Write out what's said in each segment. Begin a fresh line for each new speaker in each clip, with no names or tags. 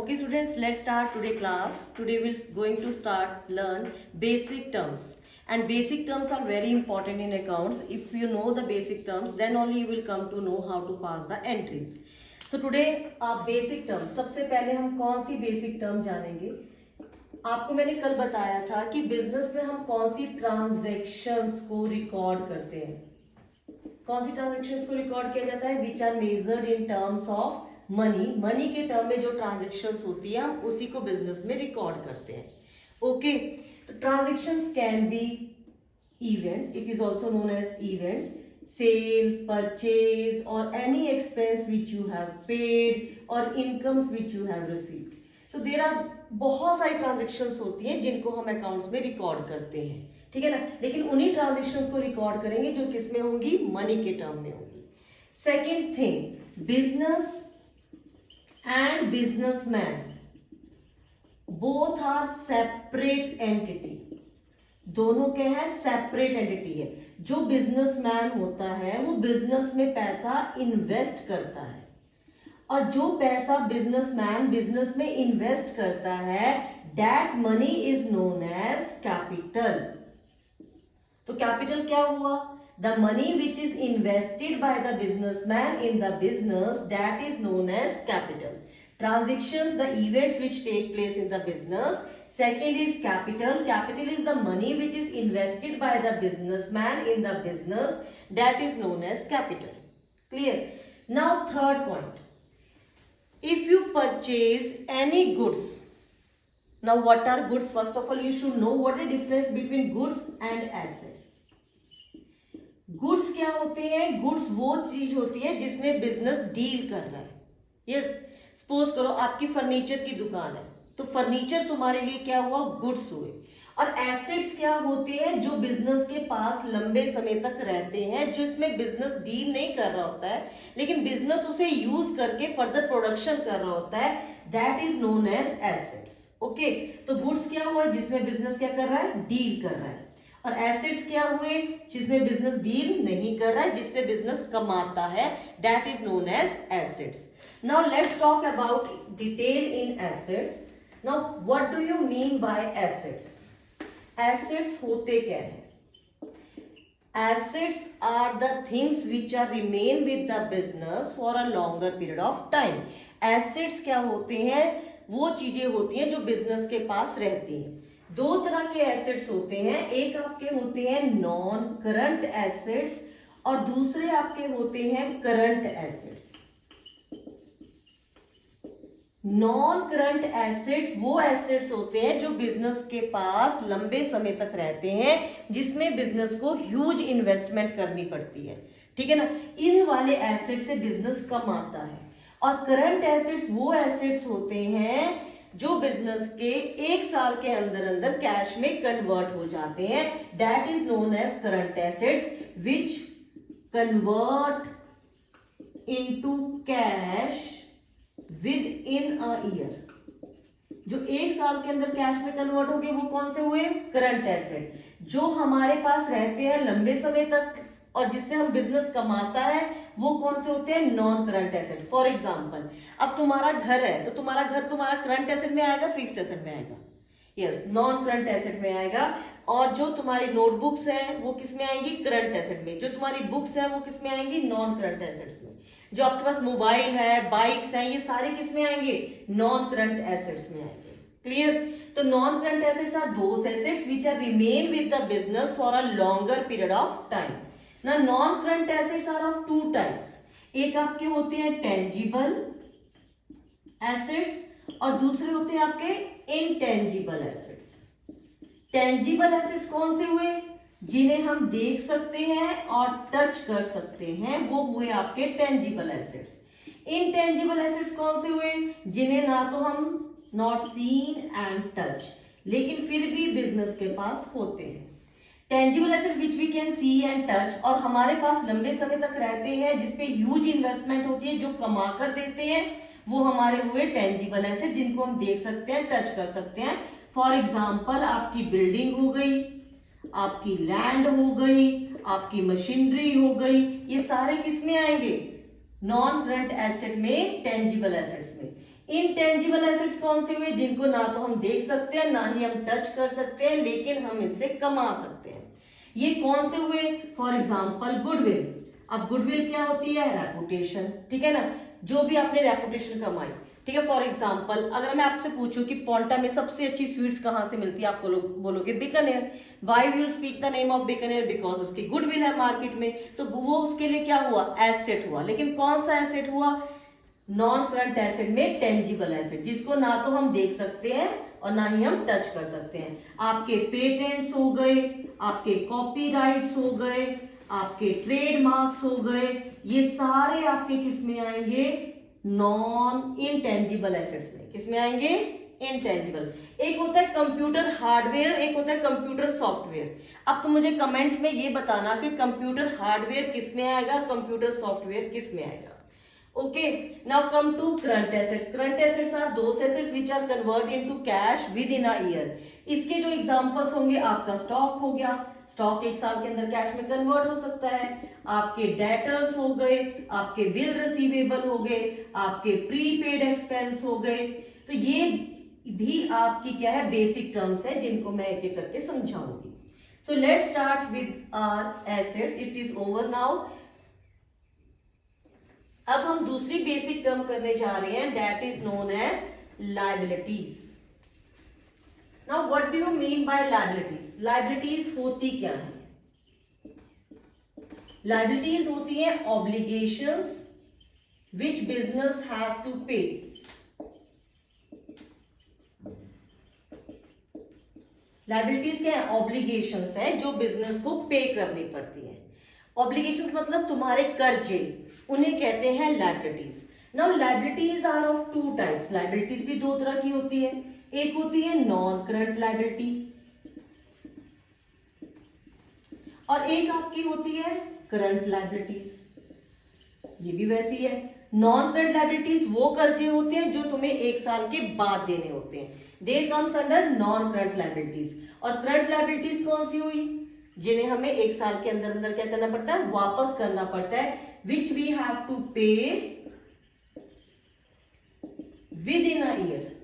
Okay students, let's start today class. Today we're going to start learn basic terms. And basic terms are very important in accounts. If you know the basic terms, then only you will come to know how to pass the entries. So today basic terms. सबसे पहले हम कौन सी basic term जानेंगे? आपको मैंने कल बताया था कि बिजनेस में हम कौन सी ट्रांजैक्शंस को रिकॉर्ड करते हैं. कौन सी ट्रांजैक्शंस को रिकॉर्ड किया जाता है? Which are measured in terms of money के टर्म में जो ट्रांजैक्शंस होती है हम उसी को बिजनेस में रिकॉर्ड करते हैं. ओके, तो transactions can be events, it is also known as events, sale, purchase और any expense which you have paid और incomes which you have received. तो देयर आर बहुत सारी ट्रांजैक्शंस होती हैं जिनको हम अकाउंट्स में रिकॉर्ड करते हैं, ठीक है ना. लेकिन उन्हीं ट्रांजैक्शंस को रिकॉर्ड करेंगे जो किस में होंगी? मनी के टर्म में होंगी. Second thing, business and businessman both are separate entity. दोनों क्या है? सेपरेट एंटिटी है. जो बिजनेसमैन होता है वो बिजनेस में पैसा इन्वेस्ट करता है और जो पैसा बिजनेसमैन बिजनेस में इन्वेस्ट करता है that money is known as capital. तो कैपिटल क्या हुआ? The money which is invested by the businessman in the business, that is known as capital. Transactions, the events which take place in the business. Second is capital. Capital is the money which is invested by the businessman in the business, that is known as capital. Clear? Now third point. If you purchase any goods, now what are goods? First of all, you should know what is the difference between goods and assets. Goods क्या होते हैं? Goods वो चीज होती है जिसमें business deal कर रहा है. यस, सपोज करो आपकी फर्नीचर की दुकान है तो फर्नीचर तुम्हारे लिए क्या हुआ? गुड्स हुए. और एसेट्स क्या होते हैं? जो बिजनेस के पास लंबे समय तक रहते हैं, जो इसमें बिजनेस डील नहीं कर रहा होता है लेकिन बिजनेस उसे यूज करके फर्दर प्रोडक्शन कर रहा होता है, that is known as assets. Okay, तो गुड्स क्या हुआ? जिसमें बिजनेस क्या कर रहा है? डील कर रहा है. और एसेट्स क्या हुए? जिसमें बिजनेस डील नहीं कर रहा है, जिससे बिजनेस कमाता है, that is known as assets. Now let's talk about detail in assets. Now what do you mean by assets? Assets होते क्या है? Assets are the things which are remain with the business for a longer period of time. Assets क्या होते हैं? वो चीजें होती हैं जो बिजनेस के पास रहती हैं. दो तरह के एसेट्स होते हैं. एक आपके होते हैं नॉन करंट एसेट्स और दूसरे आपके होते हैं current assets. Non current assets वो एसेट्स होते हैं जो बिजनेस के पास लंबे समय तक रहते हैं, जिसमें बिजनेस को ह्यूज इन्वेस्टमेंट करनी पड़ती है, ठीक है ना. इन वाले एसेट से बिजनेस कमाता है. और करंट एसेट्स वो एसेट्स होते हैं जो बिजनेस के एक साल के अंदर अंदर कैश में कन्वर्ट हो जाते हैं, that is known as current assets which convert into cash within a year. जो एक साल के अंदर कैश में कन्वर्ट हो गए वो कौन से हुए? Current asset. जो हमारे पास रहते हैं लंबे समय तक और जिससे हम बिजनेस कमाता है वो कौन से होते हैं? Non current asset. For example, अब तुम्हारा घर है तो तुम्हारा घर तुम्हारा करंट एसेट में आएगा, फिक्स्ड एसेट में आएगा? यस, नॉन करंट एसेट में आएगा. और जो तुम्हारी नोटबुक्स हैं वो किस में आएंगी? करंट एसेट में. जो तुम्हारी बुक्स हैं वो किस में आएंगी? नॉन करंट एसेट्स में. जो आपके पास मोबाइल है, बाइक्स हैं, ये सारे किस में आएंगे? नॉन करंट एसेट्स में आएंगे. क्लियर? तो non current assets are those assets which are remain with the business for a longer period of time. ना non current assets are of two types. एक आपके होते हैं टेंजिबल एसेट्स और दूसरे होते हैं आपके इनटेंजिबल एसेट्स. टेंजिबल एसेट्स कौन से हुए? जिन्हें हम देख सकते हैं और टच कर सकते हैं, वो हुए आपके टेंजिबल एसेट्स. इनटेंजिबल एसेट्स कौन से हुए? जिन्हें ना तो हम नॉट सीन एंड टच लेकिन फिर भी बिजनेस के पास होते हैं. Tangible asset which we can see and touch और हमारे पास लंबे समय तक रहते हैं, जिसपे ह्यूज इन्वेस्टमेंट होती है, जो कमा कर देते हैं, वो हमारे हुए टेंजिबल एसेट जिनको हम देख सकते हैं, टच कर सकते हैं. फॉर एग्जाम्पल, आपकी बिल्डिंग हो गई, आपकी लैंड हो गई, आपकी मशीनरी हो गई, ये सारे किस में आएंगे? नॉन करंट एसेट में, टेंजिबल एसेट्स में. इनटेंजिबल एसेट्स कौन से हुए? जिनको ना तो हम देख सकते हैं, ना ही हम टच कर सकते हैं, लेकिन हम इससे कमा सकते हैं। ये कौन से हुए? For example goodwill. अब गुडविल क्या होती है? रेपुटेशन, ठीक है ना, जो भी आपने रेपुटेशन कमाई, ठीक है। फॉर एग्जाम्पल अगर मैं आपसे पूछूं कि पोंटा में सबसे अच्छी स्वीट्स कहाँ से मिलती है, आप बोलोगे Bikaner. Why will speak the name of Bikaner? Because उसकी गुडविल है मार्केट में, तो वो उसके लिए क्या हुआ? एसेट हुआ। लेकिन कौन सा एसेट हुआ? नॉन करंट एसेट में टेंजिबल एसेट, जिसको ना तो हम देख सकते हैं और ना ही हम टच कर सकते हैं। आपके पेटेंट्स हो गए, आपके कॉपीराइट्स हो गए, आपके ट्रेडमार्क्स हो गए, ये सारे आपके किस में आएंगे? नॉन इनटेंजिबल एसेट्स में। किस में आएंगे? इनटेंजिबल। एक होता है कंप्यूटर हार्डवेयर, एक होता है कंप्यूटर सॉफ्टवेयर। अब तो मुझे कमेंट्स में ये बताना कि कंप्यूटर हार्डवेयर किस में आएगा, कंप्यूटर सॉफ्टवेयर किस में आएगा। Okay, now come to current assets. Current assets are those assets which are converted into cash within a year. इसके जो एग्जांपल्स होंगे, आपका स्टॉक हो गया, स्टॉक एक साल के अंदर कैश में कन्वर्ट हो सकता है। आपके डेटर्स हो गए, आपके बिल रिसीवेबल हो गए, आपके प्रीपेड एक्सपेंस हो गए। तो ये भी आपकी क्या है? बेसिक टर्म्स है, जिनको मैं एक एक करके समझाऊंगी। So let's start with our assets. It is over now. अब हम दूसरी बेसिक टर्म करने जा रहे हैं, that is known as liabilities. Now what do you mean by liabilities? Liabilities होती क्या है? लायबिलिटीज होती है obligations which business has to pay. Liabilities क्या है? ऑब्लिगेशंस है जो बिजनेस को पे करनी पड़ती है। ऑब्लिगेशंस मतलब तुम्हारे कर्जे, उन्हें कहते हैं liabilities. Now liabilities are of two types. Liabilities भी दो तरह की होती है। एक होती है नॉन करंट लायबिलिटी और एक आपकी होती है करंट लायबिलिटीज। ये भी वैसी है। नॉन करंट लायबिलिटीज वो कर्जे होते हैं जो तुम्हें एक साल के बाद देने होते हैं, they comes under non current liabilities. और करंट लायबिलिटीज कौन सी हुई? जिन्हें हमें एक साल के अंदर अंदर क्या करना पड़ता है? वापस करना पड़ता है, विच वी हैव टू पे विद इन अ ईयर।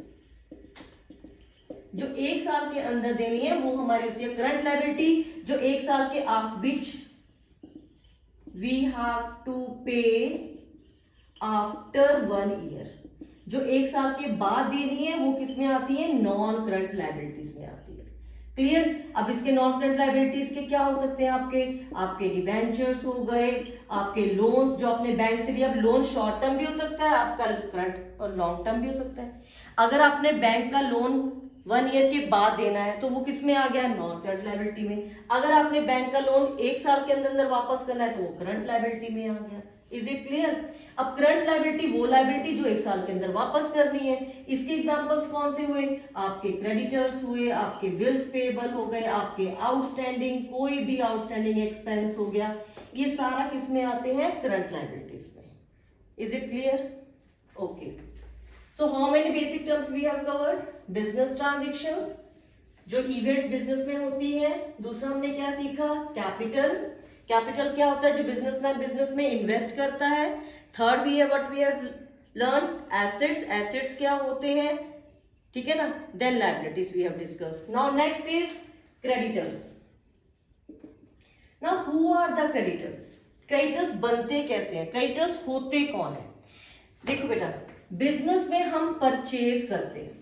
जो एक साल के अंदर देनी है वो हमारी होती है करंट लायबिलिटी, जो एक साल के विच वी हैव टू पे आफ्टर 1 ईयर। जो एक साल के बाद देनी है वो किस में आती है? नॉन करंट लायबिलिटीज में आती है। क्लियर? अब इसके नॉन करंट लायबिलिटीज के क्या हो सकते हैं? आपके डिबेंचर्स हो गए, आपके लोन्स जो आपने बैंक से लिया। अब लोन शॉर्ट टर्म भी हो सकता है, आपका करंट और लॉन्ग टर्म भी हो सकता है। अगर आपने बैंक का लोन 1 ईयर के बाद देना है तो वो किस में आ गया? नॉन करंट लायबिलिटी में। अगर आपने बैंक का लोन एक साल के अंदर अंदर वापस करना है तो वो करंट लायबिलिटी में आ गया। Is it clear? अब करंट लायबिलिटी वो लायबिलिटी जो एक साल के अंदर वापस करनी है। इसके एग्जांपल्स कौन से हुए? आपके क्रेडिटर्स हुए, आपके बिल्स पेबल हो गए, आपके आउटस्टैंडिंग कोई भी आउटस्टैंडिंग एक्सपेंस हो गया। ये सारा किस में आते हैं? करंट लायबिलिटीज में। Is it clear? Okay, so how many basic terms we have covered? Business transactions जो इवेंट्स बिजनेस में होती है। दूसरा हमने क्या सीखा? कैपिटल। कैपिटल क्या होता है? जो बिजनेसमैन बिजनेस में इन्वेस्ट करता है। थर्ड वी है what we have learn? Assets. Assets क्या होते हैं? ठीक है ना। Then liabilities we have discussed. Now next is creditors. Now who are the creditors? Creditors बनते कैसे हैं? क्रेडिटर्स होते कौन है? देखो बेटा, बिजनेस में हम परचेज करते हैं।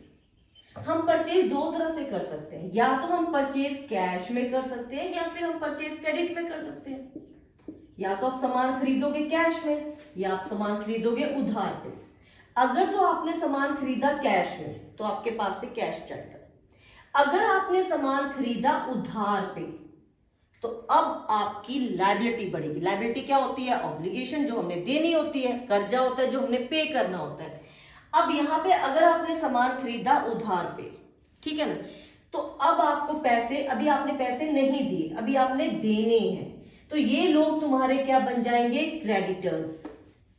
हम परचेज दो तरह से कर सकते हैं, या तो हम परचेज कैश में कर सकते हैं या फिर हम परचेज क्रेडिट में कर सकते हैं। या तो आप सामान खरीदोगे कैश में या आप सामान खरीदोगे उधार पे। अगर तो आपने सामान खरीदा कैश में तो आपके पास से कैश जाएगा। अगर आपने सामान खरीदा उधार पे तो अब आपकी लायबिलिटी बढ़ेगी। लायबिलिटी क्या होती है? ऑब्लिगेशन जो हमने देनी होती है, कर्जा होता है जो हमने पे करना होता है। अब यहाँ पे अगर आपने सामान खरीदा उधार पे, ठीक है ना, तो अब आपको पैसे, अभी आपने पैसे नहीं दिए, अभी आपने देने हैं, तो ये लोग तुम्हारे क्या बन जाएंगे? क्रेडिटर्स।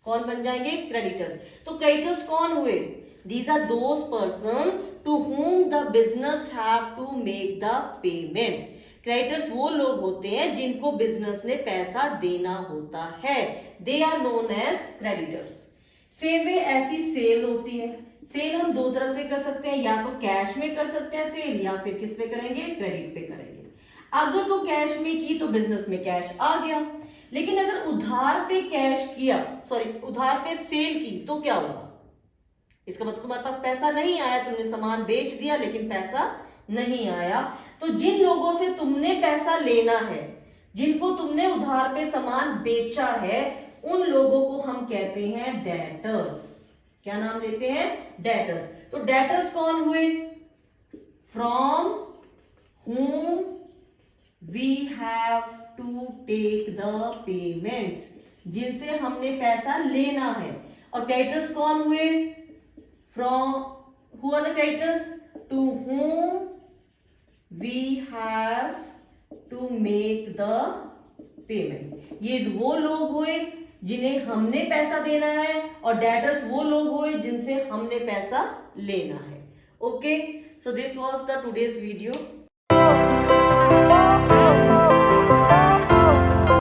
कौन बन जाएंगे? क्रेडिटर्स। तो क्रेडिटर्स कौन हुए? These are those person to whom the business have to make the payment. Creditors वो लोग होते हैं जिनको बिजनेस ने पैसा देना होता है। They are known as creditors. Same way ऐसी सेल होती है। सेल हम दो तरह से कर सकते हैं, या तो कैश में कर सकते हैं सेल, या फिर किस पे करेंगे, क्रेडिट पे करेंगे। अगर तो कैश में की तो बिजनेस में कैश आ गया, लेकिन अगर उधार पे कैश किया, सॉरी उधार पे सेल की तो क्या होगा, इसका मतलब तुम्हारे पास पैसा नहीं आया, तुमने सामान बेच दिया लेकिन पैसा नहीं आया। तो जिन लोगों से तुमने पैसा लेना है, जिनको तुमने उधार पे सामान बेचा है, उन लोगों को हम कहते हैं डेटर्स। क्या नाम लेते हैं, डेटर्स। तो डेटर्स कौन हुए, from whom we have to take the payments, जिनसे हमने पैसा लेना है। और क्रेडिटर्स कौन हुए, from who are the creditors, to whom we have to make the payments। ये वो लोग हुए जिन्हें हमने पैसा देना है, और डेटर्स वो लोग हुए जिनसे हमने पैसा लेना है। Okay, so this was the today's video.